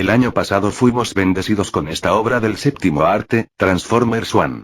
El año pasado fuimos bendecidos con esta obra del séptimo arte, Transformers One.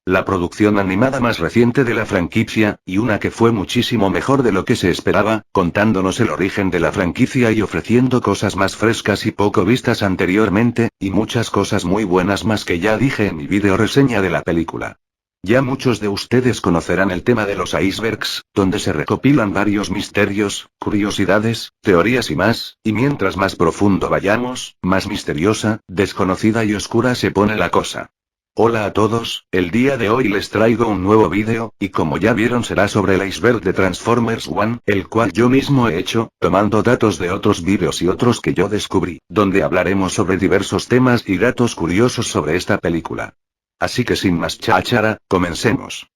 La producción animada más reciente de la franquicia, y una que fue muchísimo mejor de lo que se esperaba, contándonos el origen de la franquicia y ofreciendo cosas más frescas y poco vistas anteriormente, y muchas cosas muy buenas más que ya dije en mi video reseña de la película. Ya muchos de ustedes conocerán el tema de los icebergs, donde se recopilan varios misterios, curiosidades, teorías y más, y mientras más profundo vayamos, más misteriosa, desconocida y oscura se pone la cosa. Hola a todos, el día de hoy les traigo un nuevo vídeo, y como ya vieron será sobre el iceberg de Transformers One, el cual yo mismo he hecho, tomando datos de otros vídeos y otros que yo descubrí, donde hablaremos sobre diversos temas y datos curiosos sobre esta película. Así que sin más cháchara, comencemos.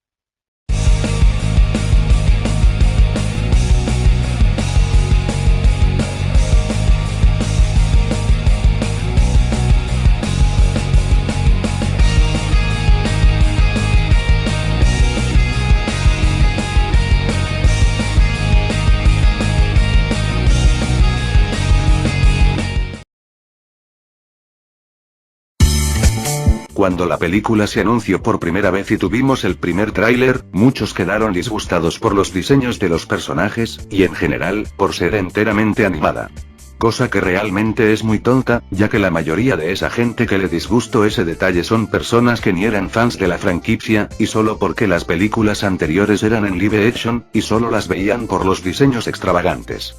Cuando la película se anunció por primera vez y tuvimos el primer tráiler, muchos quedaron disgustados por los diseños de los personajes, y en general, por ser enteramente animada. Cosa que realmente es muy tonta, ya que la mayoría de esa gente que le disgustó ese detalle son personas que ni eran fans de la franquicia, y solo porque las películas anteriores eran en live action, y solo las veían por los diseños extravagantes.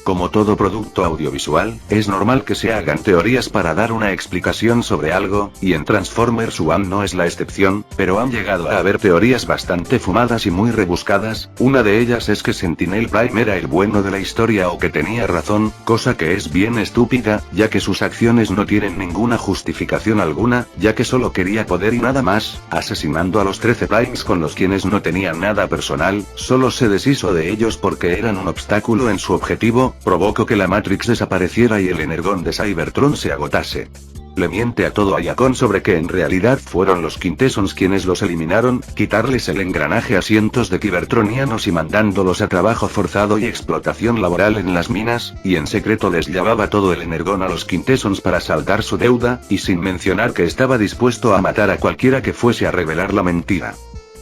Como todo producto audiovisual, es normal que se hagan teorías para dar una explicación sobre algo, y en Transformers One no es la excepción, pero han llegado a haber teorías bastante fumadas y muy rebuscadas. Una de ellas es que Sentinel Prime era el bueno de la historia o que tenía razón, cosa que es bien estúpida, ya que sus acciones no tienen ninguna justificación alguna, ya que solo quería poder y nada más, asesinando a los 13 Primes con los quienes no tenían nada personal, solo se deshizo de ellos porque eran un obstáculo en su objetivo. Provocó que la Matrix desapareciera y el energón de Cybertron se agotase. Le miente a todo Iacon sobre que en realidad fueron los Quintessons quienes los eliminaron, quitarles el engranaje a cientos de Cybertronianos y mandándolos a trabajo forzado y explotación laboral en las minas, y en secreto les llevaba todo el energón a los Quintessons para saldar su deuda, y sin mencionar que estaba dispuesto a matar a cualquiera que fuese a revelar la mentira.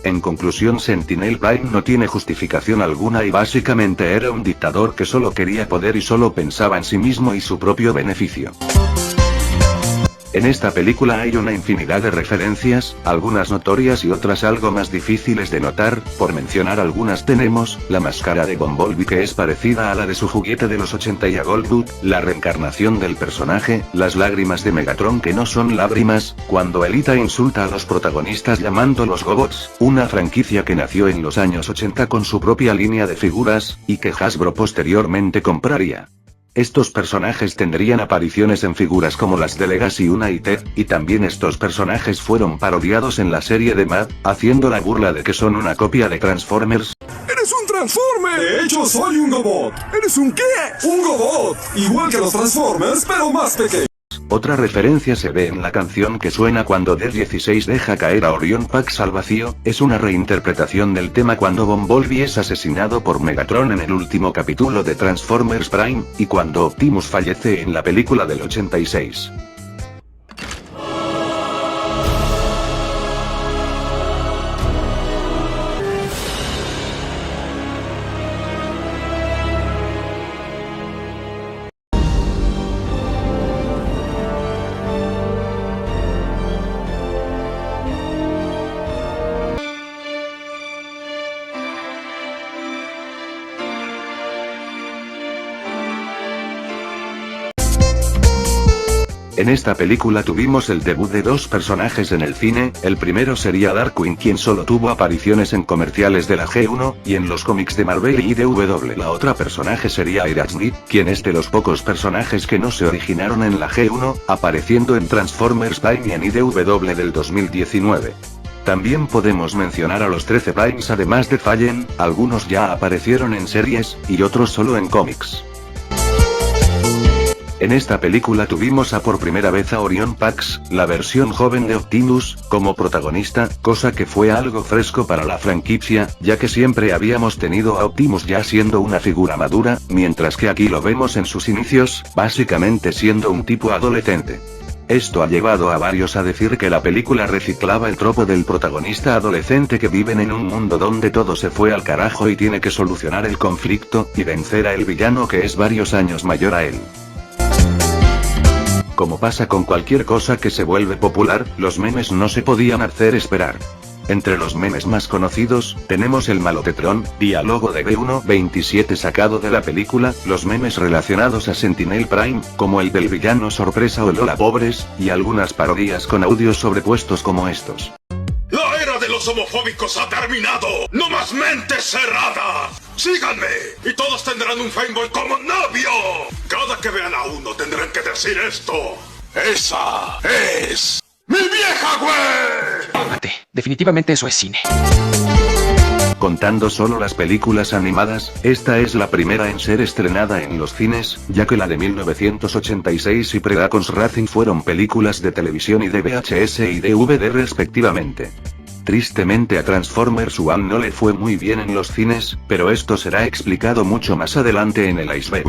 En conclusión, Sentinel Prime no tiene justificación alguna y básicamente era un dictador que solo quería poder y solo pensaba en sí mismo y su propio beneficio. En esta película hay una infinidad de referencias, algunas notorias y otras algo más difíciles de notar. Por mencionar algunas tenemos, la máscara de Bumblebee que es parecida a la de su juguete de los 80 y a Goldblum, la reencarnación del personaje, las lágrimas de Megatron que no son lágrimas, cuando Elita insulta a los protagonistas llamándolos Gobots, una franquicia que nació en los años 80 con su propia línea de figuras, y que Hasbro posteriormente compraría. Estos personajes tendrían apariciones en figuras como las de Legacy United, y también estos personajes fueron parodiados en la serie de Mad, haciendo la burla de que son una copia de Transformers. ¡Eres un Transformer! De hecho, soy un Gobot. ¿Eres un qué? ¡Un Gobot! Igual que los Transformers, pero más pequeño. Otra referencia se ve en la canción que suena cuando D-16 deja caer a Orion Pax al vacío, es una reinterpretación del tema cuando Bumblebee es asesinado por Megatron en el último capítulo de Transformers Prime, y cuando Optimus fallece en la película del 86. En esta película tuvimos el debut de dos personajes en el cine, el primero sería Darkwing quien solo tuvo apariciones en comerciales de la G1, y en los cómics de Marvel y IDW. La otra personaje sería Aerosmith, quien es de los pocos personajes que no se originaron en la G1, apareciendo en Transformers Prime y en IDW del 2019. También podemos mencionar a los 13 Primes además de Fallen, algunos ya aparecieron en series, y otros solo en cómics. En esta película tuvimos por primera vez a Orion Pax, la versión joven de Optimus, como protagonista, cosa que fue algo fresco para la franquicia, ya que siempre habíamos tenido a Optimus ya siendo una figura madura, mientras que aquí lo vemos en sus inicios, básicamente siendo un tipo adolescente. Esto ha llevado a varios a decir que la película reciclaba el tropo del protagonista adolescente que viven en un mundo donde todo se fue al carajo y tiene que solucionar el conflicto, y vencer a el villano que es varios años mayor a él. Como pasa con cualquier cosa que se vuelve popular, los memes no se podían hacer esperar. Entre los memes más conocidos, tenemos el Malotetron, diálogo de B1-27 sacado de la película, los memes relacionados a Sentinel Prime, como el del villano sorpresa o Lola Pobres, y algunas parodias con audios sobrepuestos como estos. ¡La era de los homofóbicos ha terminado! ¡No más mentes cerradas! ¡Síganme! Y todos tendrán un fanboy como novio. Cada que vean a uno tendrán que decir esto. ¡Esa es mi vieja, güey! Mate, definitivamente eso es cine. Contando solo las películas animadas, esta es la primera en ser estrenada en los cines, ya que la de 1986 y Predacons Racing fueron películas de televisión y de VHS y DVD respectivamente. Tristemente a Transformers One no le fue muy bien en los cines, pero esto será explicado mucho más adelante en el iceberg.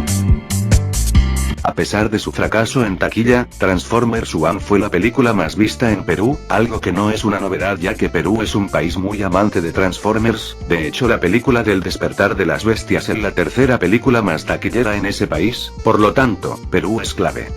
A pesar de su fracaso en taquilla, Transformers One fue la película más vista en Perú, algo que no es una novedad ya que Perú es un país muy amante de Transformers. De hecho, la película del despertar de las bestias es la tercera película más taquillera en ese país, por lo tanto, Perú es clave.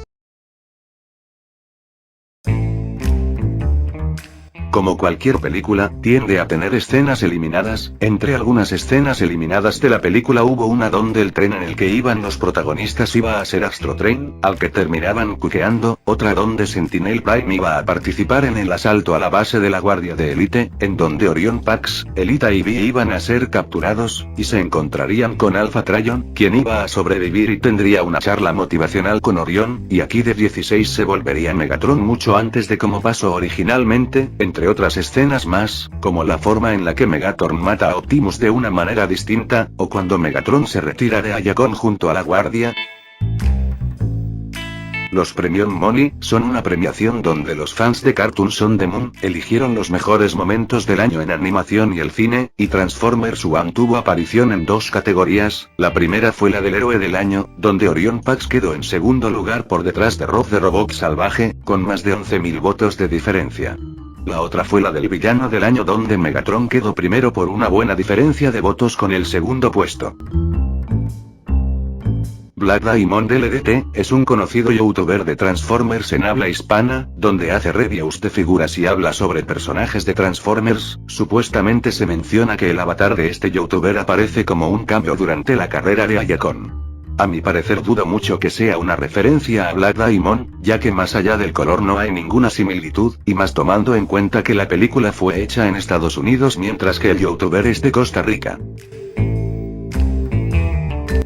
Como cualquier película, tiende a tener escenas eliminadas. Entre algunas escenas eliminadas de la película hubo una donde el tren en el que iban los protagonistas iba a ser Astro Train, al que terminaban cuqueando, otra donde Sentinel Prime iba a participar en el asalto a la base de la Guardia de Elite, en donde Orion Pax, Elita y Vi iban a ser capturados, y se encontrarían con Alpha Trion, quien iba a sobrevivir y tendría una charla motivacional con Orion, y aquí de 16 se volvería Megatron mucho antes de como pasó originalmente, entre otras escenas más, como la forma en la que Megatron mata a Optimus de una manera distinta, o cuando Megatron se retira de Ayacon junto a la Guardia. Los Premium Money son una premiación donde los fans de Cartoons on the Moon eligieron los mejores momentos del año en animación y el cine, y Transformers One tuvo aparición en dos categorías. La primera fue la del héroe del año, donde Orion Pax quedó en segundo lugar por detrás de Rob the Robot Salvaje, con más de 11.000 votos de diferencia. La otra fue la del villano del año donde Megatron quedó primero por una buena diferencia de votos con el segundo puesto. Black Diamond LDT es un conocido youtuber de Transformers en habla hispana, donde hace reviews de figuras y habla sobre personajes de Transformers. Supuestamente se menciona que el avatar de este youtuber aparece como un cambio durante la carrera de Ayacon. A mi parecer dudo mucho que sea una referencia a Black Diamond, ya que más allá del color no hay ninguna similitud, y más tomando en cuenta que la película fue hecha en Estados Unidos mientras que el youtuber es de Costa Rica.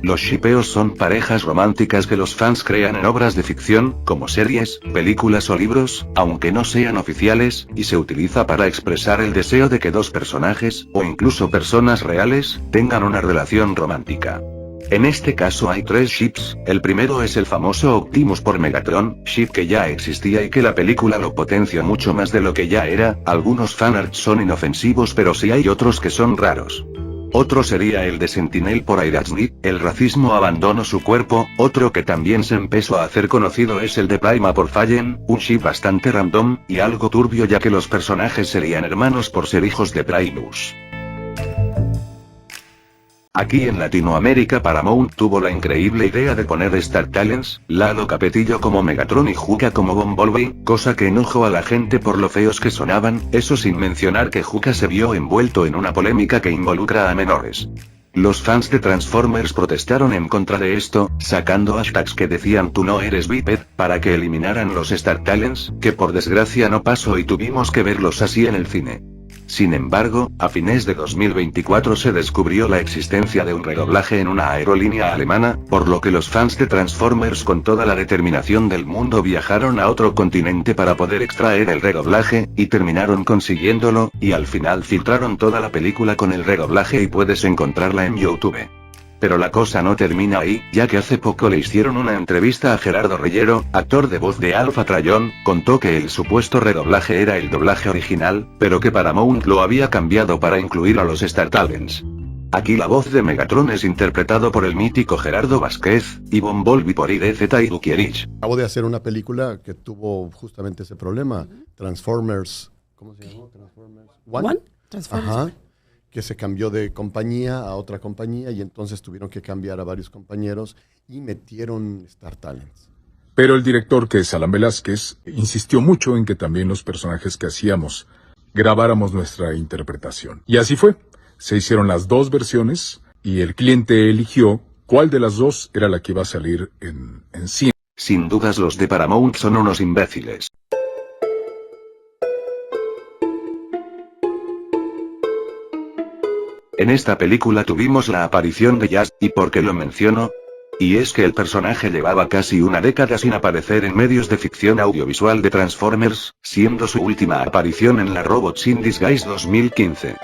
Los shippeos son parejas románticas que los fans crean en obras de ficción, como series, películas o libros, aunque no sean oficiales, y se utiliza para expresar el deseo de que dos personajes, o incluso personas reales, tengan una relación romántica. En este caso hay tres ships. El primero es el famoso Optimus por Megatron, ship que ya existía y que la película lo potenció mucho más de lo que ya era. Algunos fanarts son inofensivos pero sí hay otros que son raros. Otro sería el de Sentinel por Aerosmith, el racismo abandonó su cuerpo. Otro que también se empezó a hacer conocido es el de Prima por Fallen, un ship bastante random, y algo turbio ya que los personajes serían hermanos por ser hijos de Primus. Aquí en Latinoamérica Paramount tuvo la increíble idea de poner Star Talents, Lalo Capetillo como Megatron y Juca como Bumblebee, cosa que enojó a la gente por lo feos que sonaban, eso sin mencionar que Juca se vio envuelto en una polémica que involucra a menores. Los fans de Transformers protestaron en contra de esto, sacando hashtags que decían "tú no eres biped", para que eliminaran los Star Talents, que por desgracia no pasó y tuvimos que verlos así en el cine. Sin embargo, a fines de 2024 se descubrió la existencia de un redoblaje en una aerolínea alemana, por lo que los fans de Transformers con toda la determinación del mundo viajaron a otro continente para poder extraer el redoblaje, y terminaron consiguiéndolo, y al final filtraron toda la película con el redoblaje y puedes encontrarla en YouTube. Pero la cosa no termina ahí, ya que hace poco le hicieron una entrevista a Gerardo Reyero, actor de voz de Alpha Trayón, contó que el supuesto redoblaje era el doblaje original, pero que Paramount lo había cambiado para incluir a los Star Talents. Aquí la voz de Megatron es interpretado por el mítico Gerardo Vázquez, y Bumblebee por IDZ y Dukierich. Acabo de hacer una película que tuvo justamente ese problema, Transformers, ¿cómo se llamó? Transformers One. Transformers. Ajá, que se cambió de compañía a otra compañía y entonces tuvieron que cambiar a varios compañeros y metieron Star Talents. Pero el director, que es Alan Velázquez, insistió mucho en que también los personajes que hacíamos grabáramos nuestra interpretación. Y así fue. Se hicieron las dos versiones y el cliente eligió cuál de las dos era la que iba a salir en cine. Sin dudas los de Paramount son unos imbéciles. En esta película tuvimos la aparición de Jazz, ¿y por qué lo menciono? Y es que el personaje llevaba casi una década sin aparecer en medios de ficción audiovisual de Transformers, siendo su última aparición en la Robots in Disguise 2015.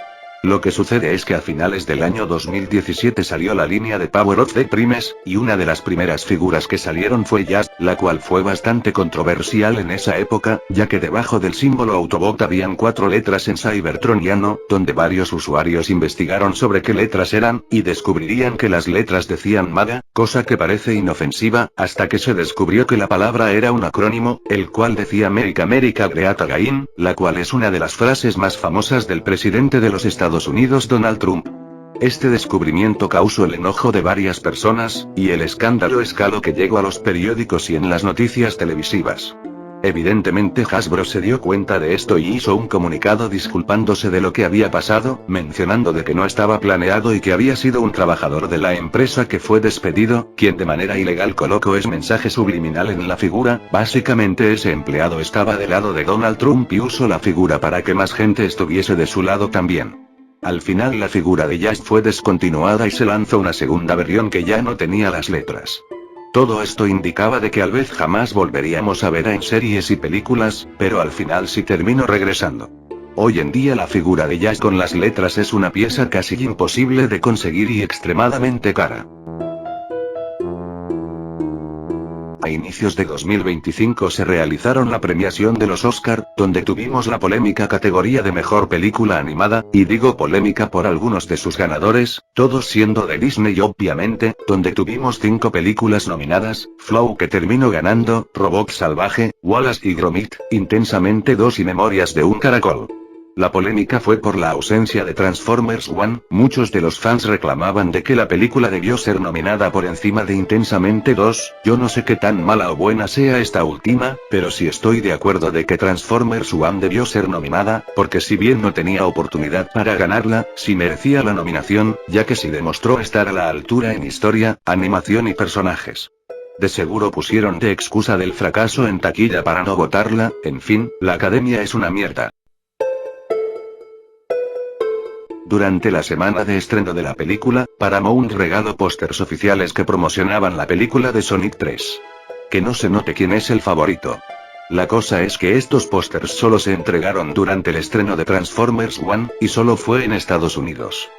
Lo que sucede es que a finales del año 2017 salió la línea de Power of the Primes, y una de las primeras figuras que salieron fue Jazz, la cual fue bastante controversial en esa época, ya que debajo del símbolo Autobot habían 4 letras en cybertroniano, donde varios usuarios investigaron sobre qué letras eran, y descubrirían que las letras decían MAGA, cosa que parece inofensiva, hasta que se descubrió que la palabra era un acrónimo, el cual decía Make America Great Again, la cual es una de las frases más famosas del presidente de los Estados Unidos Donald Trump. Este descubrimiento causó el enojo de varias personas, y el escándalo escaló que llegó a los periódicos y en las noticias televisivas. Evidentemente Hasbro se dio cuenta de esto y hizo un comunicado disculpándose de lo que había pasado, mencionando de que no estaba planeado y que había sido un trabajador de la empresa que fue despedido, quien de manera ilegal colocó ese mensaje subliminal en la figura. Básicamente ese empleado estaba del lado de Donald Trump y usó la figura para que más gente estuviese de su lado también. Al final la figura de Jazz fue descontinuada y se lanzó una segunda versión que ya no tenía las letras. Todo esto indicaba de que tal vez jamás volveríamos a ver en series y películas, pero al final sí terminó regresando. Hoy en día la figura de Jazz con las letras es una pieza casi imposible de conseguir y extremadamente cara. A inicios de 2025 se realizaron la premiación de los Oscar, donde tuvimos la polémica categoría de mejor película animada, y digo polémica por algunos de sus ganadores, todos siendo de Disney obviamente, donde tuvimos 5 películas nominadas: Flow, que terminó ganando, Robot Salvaje, Wallace y Gromit, Intensamente 2 y Memorias de un Caracol. La polémica fue por la ausencia de Transformers One. Muchos de los fans reclamaban de que la película debió ser nominada por encima de Intensamente 2, yo no sé qué tan mala o buena sea esta última, pero sí estoy de acuerdo de que Transformers One debió ser nominada, porque si bien no tenía oportunidad para ganarla, sí merecía la nominación, ya que sí demostró estar a la altura en historia, animación y personajes. De seguro pusieron de excusa del fracaso en taquilla para no votarla. En fin, la academia es una mierda. Durante la semana de estreno de la película, Paramount regaló pósters oficiales que promocionaban la película de Sonic 3. Que no se note quién es el favorito. La cosa es que estos pósters solo se entregaron durante el estreno de Transformers One, y solo fue en Estados Unidos.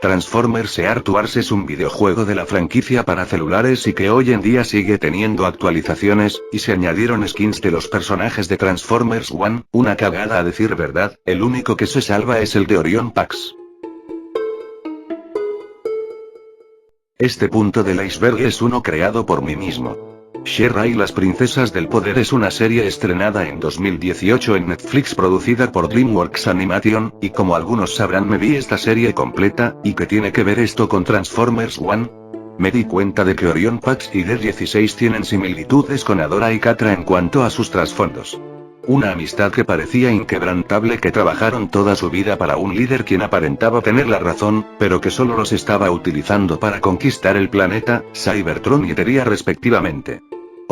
Transformers Earth Wars es un videojuego de la franquicia para celulares y que hoy en día sigue teniendo actualizaciones, y se añadieron skins de los personajes de Transformers One, una cagada a decir verdad. El único que se salva es el de Orion Pax. Este punto del iceberg es uno creado por mí mismo. She-Ra y las Princesas del Poder es una serie estrenada en 2018 en Netflix producida por DreamWorks Animation, y como algunos sabrán me vi esta serie completa. ¿Y qué tiene que ver esto con Transformers One? Me di cuenta de que Orion Pax y D-16 tienen similitudes con Adora y Catra en cuanto a sus trasfondos. Una amistad que parecía inquebrantable, que trabajaron toda su vida para un líder quien aparentaba tener la razón, pero que solo los estaba utilizando para conquistar el planeta, Cybertron y Eteria respectivamente.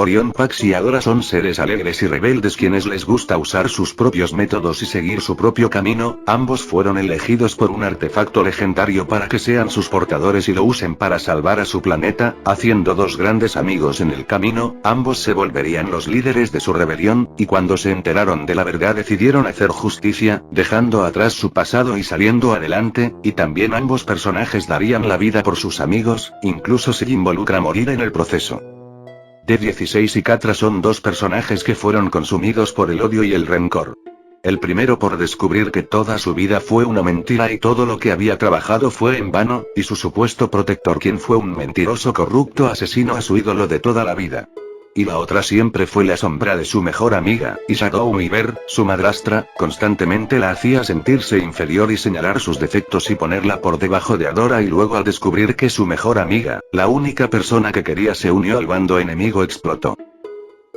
Orion Pax y Adora son seres alegres y rebeldes quienes les gusta usar sus propios métodos y seguir su propio camino. Ambos fueron elegidos por un artefacto legendario para que sean sus portadores y lo usen para salvar a su planeta, haciendo dos grandes amigos en el camino. Ambos se volverían los líderes de su rebelión, y cuando se enteraron de la verdad decidieron hacer justicia, dejando atrás su pasado y saliendo adelante, y también ambos personajes darían la vida por sus amigos, incluso si involucra morir en el proceso. D16 y Catra son dos personajes que fueron consumidos por el odio y el rencor. El primero por descubrir que toda su vida fue una mentira y todo lo que había trabajado fue en vano, y su supuesto protector quien fue un mentiroso corrupto asesino a su ídolo de toda la vida. Y la otra siempre fue la sombra de su mejor amiga, y Shadow Weaver, su madrastra, constantemente la hacía sentirse inferior y señalar sus defectos y ponerla por debajo de Adora, y luego al descubrir que su mejor amiga, la única persona que quería, se unió al bando enemigo, explotó.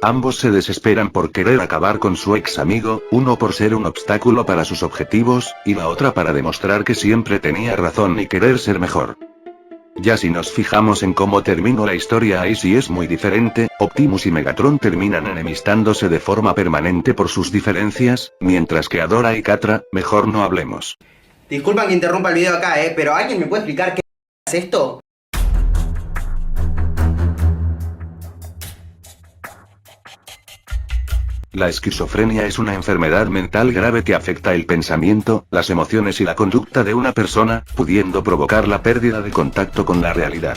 Ambos se desesperan por querer acabar con su ex amigo, uno por ser un obstáculo para sus objetivos, y la otra para demostrar que siempre tenía razón y querer ser mejor. Ya si nos fijamos en cómo terminó la historia, ahí sí es muy diferente. Optimus y Megatron terminan enemistándose de forma permanente por sus diferencias, mientras que Adora y Catra, mejor no hablemos. Disculpan que interrumpa el video acá, pero ¿alguien me puede explicar qué es esto? La esquizofrenia es una enfermedad mental grave que afecta el pensamiento, las emociones y la conducta de una persona, pudiendo provocar la pérdida de contacto con la realidad.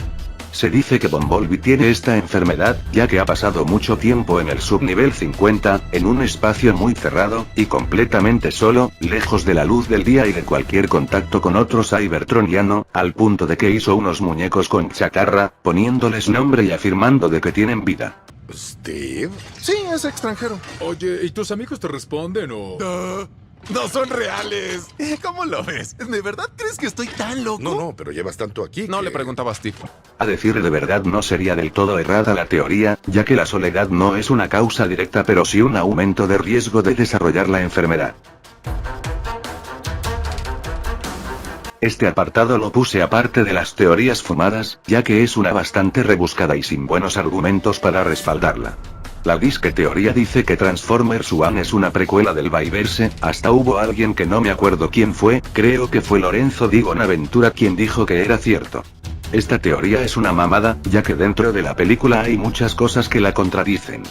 Se dice que Bumblebee tiene esta enfermedad, ya que ha pasado mucho tiempo en el subnivel 50, en un espacio muy cerrado, y completamente solo, lejos de la luz del día y de cualquier contacto con otro cybertroniano, al punto de que hizo unos muñecos con chatarra, poniéndoles nombre y afirmando de que tienen vida. ¿Steve? Sí, es extranjero. Oye, ¿y tus amigos te responden o...? No son reales. ¿Cómo lo ves? ¿De verdad crees que estoy tan loco? No, pero llevas tanto aquí. No, que... le preguntaba a Steve. A decir de verdad, no sería del todo errada la teoría, ya que la soledad no es una causa directa pero sí un aumento de riesgo de desarrollar la enfermedad. Este apartado lo puse aparte de las teorías fumadas, ya que es una bastante rebuscada y sin buenos argumentos para respaldarla. La disque teoría dice que Transformers One es una precuela del Viverse, hasta hubo alguien que no me acuerdo quién fue, creo que fue Lorenzo Di Bonaventura quien dijo que era cierto. Esta teoría es una mamada, ya que dentro de la película hay muchas cosas que la contradicen.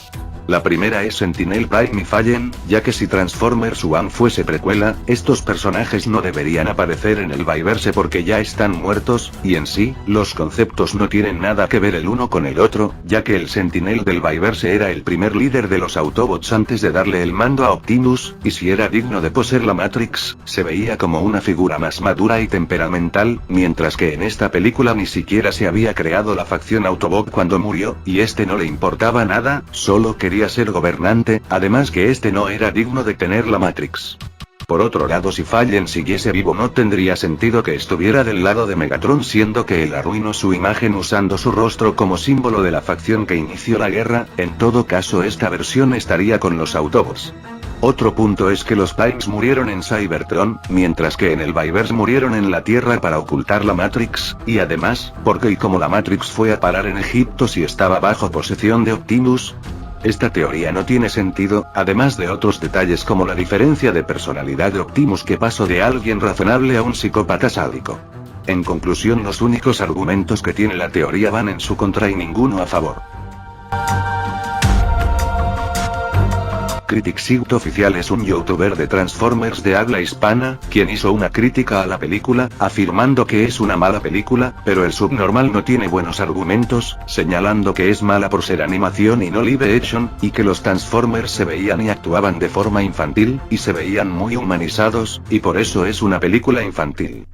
La primera es Sentinel Prime y Fallen, ya que si Transformers One fuese precuela, estos personajes no deberían aparecer en el Viverse porque ya están muertos, y en sí, los conceptos no tienen nada que ver el uno con el otro, ya que el Sentinel del Viverse era el primer líder de los Autobots antes de darle el mando a Optimus, y si era digno de poseer la Matrix, se veía como una figura más madura y temperamental, mientras que en esta película ni siquiera se había creado la facción Autobot cuando murió, y este no le importaba nada, solo quería ser gobernante, además que este no era digno de tener la Matrix. Por otro lado, si Fallen siguiese vivo no tendría sentido que estuviera del lado de Megatron, siendo que él arruinó su imagen usando su rostro como símbolo de la facción que inició la guerra. En todo caso, esta versión estaría con los Autobots. Otro punto es que los Primes murieron en Cybertron, mientras que en el Viverse murieron en la Tierra para ocultar la Matrix, y además, ¿por qué y cómo la Matrix fue a parar en Egipto si estaba bajo posesión de Optimus? Esta teoría no tiene sentido, además de otros detalles como la diferencia de personalidad de Optimus que pasó de alguien razonable a un psicópata sádico. En conclusión, los únicos argumentos que tiene la teoría van en su contra y ninguno a favor. Criticsight Oficial es un youtuber de Transformers de habla hispana, quien hizo una crítica a la película, afirmando que es una mala película, pero el subnormal no tiene buenos argumentos, señalando que es mala por ser animación y no live action, y que los Transformers se veían y actuaban de forma infantil, y se veían muy humanizados, y por eso es una película infantil.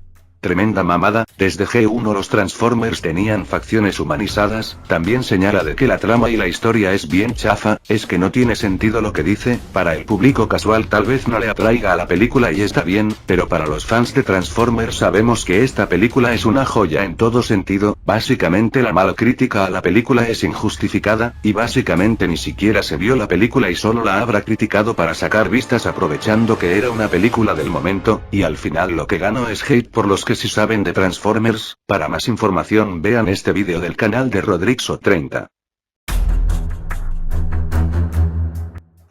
Tremenda mamada, desde G1 los Transformers tenían facciones humanizadas. También señala de que la trama y la historia es bien chafa, es que no tiene sentido lo que dice. Para el público casual tal vez no le atraiga a la película y está bien, pero para los fans de Transformers sabemos que esta película es una joya en todo sentido. Básicamente la mala crítica a la película es injustificada, y básicamente ni siquiera se vio la película y solo la habrá criticado para sacar vistas aprovechando que era una película del momento, y al final lo que ganó es hate por los que sí saben de Transformers. Para más información vean este vídeo del canal de Rodrixo30.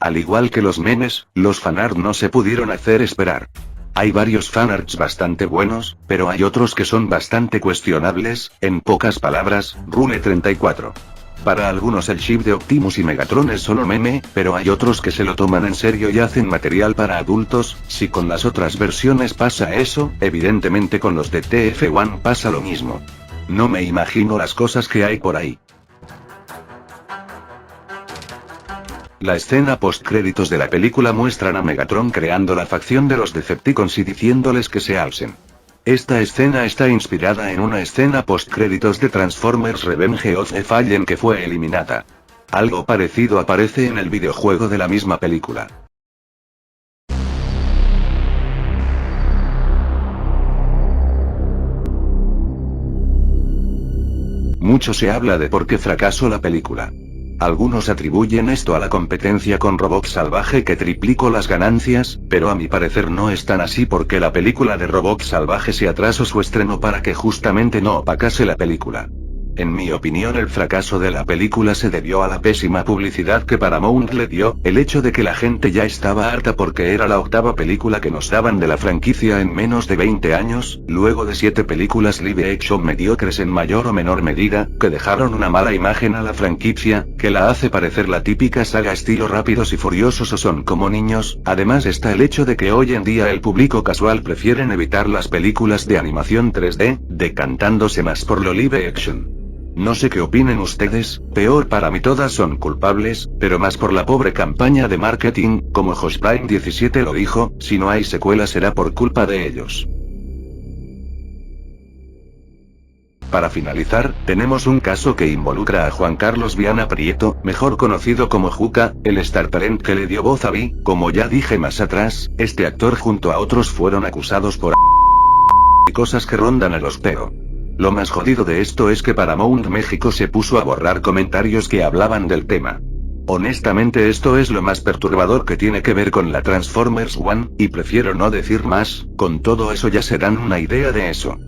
Al igual que los memes, los fanart no se pudieron hacer esperar. Hay varios fanarts bastante buenos, pero hay otros que son bastante cuestionables, en pocas palabras, Rule 34. Para algunos el chip de Optimus y Megatron es solo meme, pero hay otros que se lo toman en serio y hacen material para adultos. Si con las otras versiones pasa eso, evidentemente con los de TF1 pasa lo mismo. No me imagino las cosas que hay por ahí. La escena postcréditos de la película muestran a Megatron creando la facción de los Decepticons y diciéndoles que se alcen. Esta escena está inspirada en una escena postcréditos de Transformers Revenge of the Fallen que fue eliminada. Algo parecido aparece en el videojuego de la misma película. Mucho se habla de por qué fracasó la película. Algunos atribuyen esto a la competencia con Robot Salvaje que triplicó las ganancias, pero a mi parecer no es tan así porque la película de Robot Salvaje se atrasó su estreno para que justamente no opacase la película. En mi opinión el fracaso de la película se debió a la pésima publicidad que Paramount le dio, el hecho de que la gente ya estaba harta porque era la octava película que nos daban de la franquicia en menos de 20 años, luego de 7 películas live action mediocres en mayor o menor medida, que dejaron una mala imagen a la franquicia, que la hace parecer la típica saga estilo Rápidos y Furiosos o Son como niños. Además está el hecho de que hoy en día el público casual prefieren evitar las películas de animación 3D, decantándose más por lo live action. No sé qué opinen ustedes, peor para mí todas son culpables, pero más por la pobre campaña de marketing, como Josh Prime 17 lo dijo, si no hay secuela será por culpa de ellos. Para finalizar, tenemos un caso que involucra a Juan Carlos Viana Prieto, mejor conocido como Juca, el Star Talent que le dio voz a Vi. Como ya dije más atrás, este actor junto a otros fueron acusados por y cosas que rondan a los pero. Lo más jodido de esto es que Paramount México se puso a borrar comentarios que hablaban del tema. Honestamente esto es lo más perturbador que tiene que ver con la Transformers One, y prefiero no decir más, con todo eso ya se dan una idea de eso.